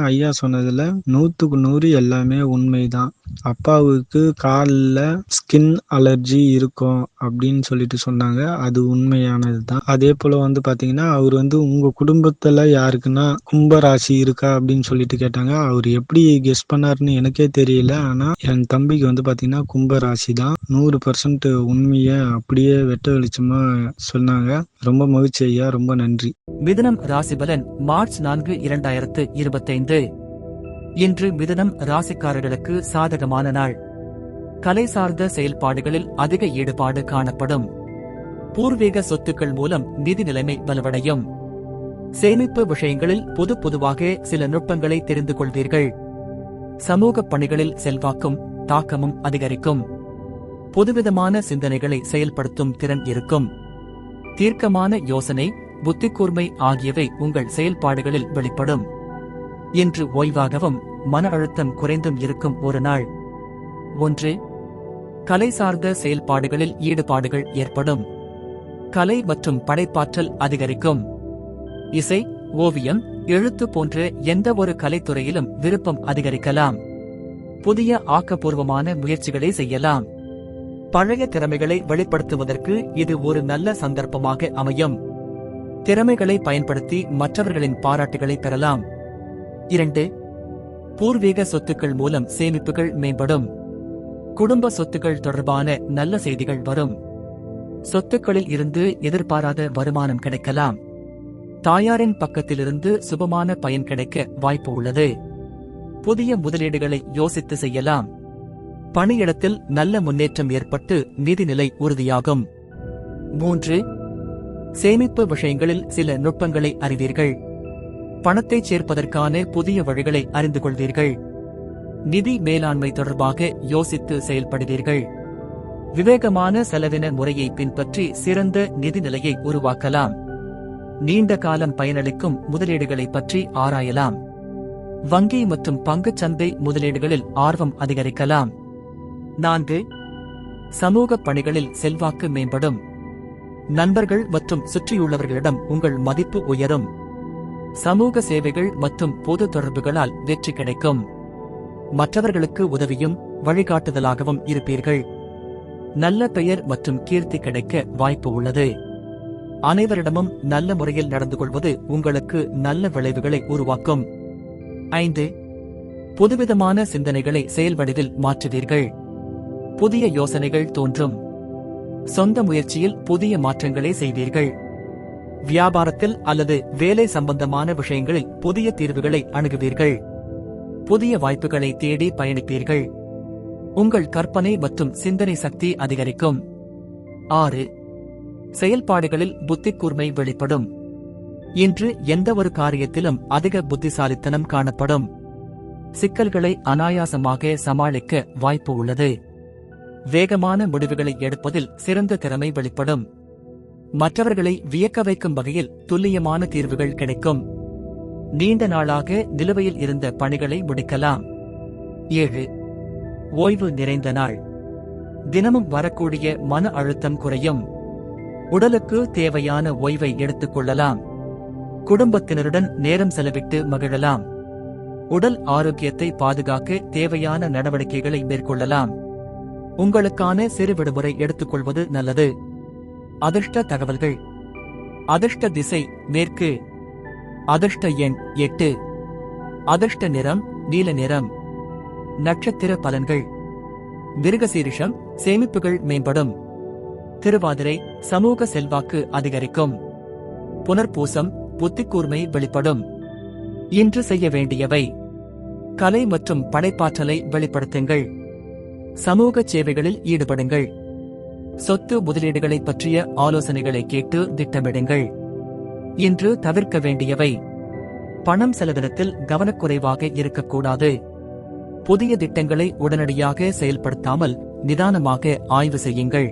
ஐயா சொன்னதுல 100க்கு 100 எல்லாமே உண்மைதான். அப்பாவுக்கு கால்ல ஸ்கின் அலர்ஜி இருக்கும் அப்படின்னு சொல்லிட்டு சொன்னாங்க. அது உண்மையானது தான். அதே போல பாத்தீங்கன்னா, அவர் உங்க குடும்பத்துல யாருக்குன்னா கும்ப ராசி இருக்கா அப்படின்னு சொல்லிட்டு கேட்டாங்க. அவர் எப்படி கெஸ் பண்ணாருன்னு எனக்கே தெரியல. ஆனா என் தம்பிக்கு பாத்தீங்கன்னா கும்ப ராசி தான். 100% உண்மைய அப்படியே வெட்ட வெளிச்சமா சொன்னாங்க. ரொம்ப மகிழ்ச்சி ஐயா, ரொம்ப நன்றி. மிதுனம் ராசிபலன் மார்ச் 4, 2025. இன்று மிதுனம் ராசிக்காரர்களுக்கு சாதகமான நாள். கலை சார்ந்த செயல்பாடுகளில் அதிக ஈடுபாடு காணப்படும். பூர்வீக சொத்துக்கள் மூலம் நிதி நிலைமை வலுவடையும். சேமிப்பு விஷயங்களில் பொதுவாக சில நுட்பங்களை தெரிந்து கொள்வீர்கள். சமூக பணிகளில் செல்வாக்கும் தாக்கமும் அதிகரிக்கும். புதுவிதமான சிந்தனைகளை செயல்படுத்தும் திறன் இருக்கும். தீர்க்கமான யோசனை, புத்திக்கூர்மை ஆகியவை உங்கள் செயல்பாடுகளில் வெளிப்படும். இன்று ஓய்வாகவும் மன அழுத்தம் குறைந்தும் இருக்கும் ஒரு நாள். 1. கலை சார்ந்த செயல்பாடுகளில் ஈடுபாடுகள் ஏற்படும். கலை மற்றும் படைப்பாற்றல் அதிகரிக்கும். இசை, ஓவியம், எழுத்து போன்ற எந்த ஒரு கலைத்துறையிலும் விருப்பம் அதிகரிக்கலாம். புதிய ஆக்கப்பூர்வமான முயற்சிகளை செய்யலாம். பழைய திறமைகளை வெளிப்படுத்துவதற்கு இது ஒரு நல்ல சந்தர்ப்பமாக அமையும். திறமைகளை பயன்படுத்தி மற்றவர்களின் பாராட்டுகளை பெறலாம். 2. பூர்வீக சொத்துக்கள் மூலம் சேமிப்புகள் மேம்படும். குடும்ப சொத்துக்கள் தொடர்பான நல்ல செய்திகள் வரும். சொத்துக்களில் இருந்து எதிர்பாராத வருமானம் கிடைக்கலாம். தாயாரின் பக்கத்திலிருந்து சுபமான பயன் கிடைக்க வாய்ப்பு உள்ளது. புதிய முதலீடுகளை யோசித்து செய்யலாம். பணியிடத்தில் நல்ல முன்னேற்றம் ஏற்பட்டு நிதிநிலை உறுதியாகும். 3. சேமிப்பு விஷயங்களில் சில நுட்பங்களை அறிவீர்கள். பணத்தை சேர்ப்பதற்கான புதிய வழிகளை அறிந்து கொள்வீர்கள். நிதி மேலாண்மை தொடர்பாக யோசித்து செயல்படுவீர்கள். விவேகமான செலவின முறையை பின்பற்றி சிறந்த நிதி நிலையை உருவாக்கலாம். நீண்ட காலம் பயனளிக்கும் முதலீடுகளை பற்றி ஆராயலாம். வங்கி மற்றும் பங்குச் சந்தை முதலீடுகளில் ஆர்வம் அதிகரிக்கலாம். 4. சமூக பணிகளில் செல்வாக்கு மேம்படும். நண்பர்கள் மற்றும் சுற்றியுள்ளவர்களிடம் உங்கள் மதிப்பு உயரும். சமூக சேவைகள் மற்றும் பொது தொடர்புகளால் வெற்றி கிடைக்கும். மற்றவர்களுக்கு உதவியும் வழிகாட்டுதலாகவும் இருப்பீர்கள். நல்ல பெயர் மற்றும் கீர்த்தி கிடைக்க வாய்ப்பு உள்ளது. அனைவரிடமும் நல்ல முறையில் நடந்து கொள்வது உங்களுக்கு நல்ல விளைவுகளை உருவாக்கும். 5. புதுவிதமான சிந்தனைகளை செயல் வடிவில் மாற்றுவீர்கள். புதிய யோசனைகள் தோன்றும். சொந்த முயற்சியில் புதிய மாற்றங்களை செய்வீர்கள். வியாபாரத்தில் அல்லது வேலை சம்பந்தமான விஷயங்களில் புதிய தீர்வுகளை அணுகுவீர்கள். புதிய வாய்ப்புகளை தேடி பயணிப்பீர்கள். உங்கள் கற்பனை மற்றும் சிந்தனை சக்தி அதிகரிக்கும். 6. செயல்பாடுகளில் புத்திக்கூர்மை வெளிப்படும். இன்று எந்த ஒரு காரியத்திலும் அதிக புத்திசாலித்தனம் காணப்படும். சிக்கல்களை அனாயாசமாக சமாளிக்க வாய்ப்பு உள்ளது. வேகமான முடிவுகளை எடுப்பதில் சிறந்த திறமை வெளிப்படும். மற்றவர்களை வியக்க வைக்கும் வகையில் துல்லியமான தீர்வுகள் கிடைக்கும். நீண்ட நாளாக நிலுவையில் இருந்த பணிகளை முடிக்கலாம். 7. ஓய்வு நிறைந்த நாள். தினமும் வரக்கூடிய மன அழுத்தம் குறையும். உடலுக்கு தேவையான ஓய்வை எடுத்துக் கொள்ளலாம். குடும்பத்தினருடன் நேரம் செலவிட்டு மகிழலாம். உடல் ஆரோக்கியத்தை பாதுகாக்க தேவையான நடவடிக்கைகளை மேற்கொள்ளலாம். உங்களுக்கான சிறு விடுமுறை எடுத்துக்கொள்வது நல்லது. அதிர்ஷ்ட தகவல்கள். அதிர்ஷ்ட திசை மேற்கு. அதிர்ஷ்ட எண் 8. அதிர்ஷ்ட நிறம் நீல நிறம். நட்சத்திர பலன்கள். மிருகசீரிஷம் சேமிப்புகள் மேம்படும். திருவாதிரை சமூக செல்வாக்கு அதிகரிக்கும். புனர்பூசம் புத்திக்கூர்மை வெளிப்படும். இன்று செய்ய வேண்டியவை: கலை மற்றும் படைப்பாற்றலை வெளிப்படுத்துங்கள். சமூக சேவைகளில் ஈடுபடுங்கள். சொத்து முதலீடுகளை பற்றிய ஆலோசனைகளை கேட்டு திட்டமிடுங்கள். இன்று தவிர்க்க வேண்டியவை: பணம் செலவினத்தில் கவனக்குறைவாக இருக்கக்கூடாது. புதிய திட்டங்களை உடனடியாக செயல்படுத்தாமல் நிதானமாக ஆய்வு செய்யுங்கள்.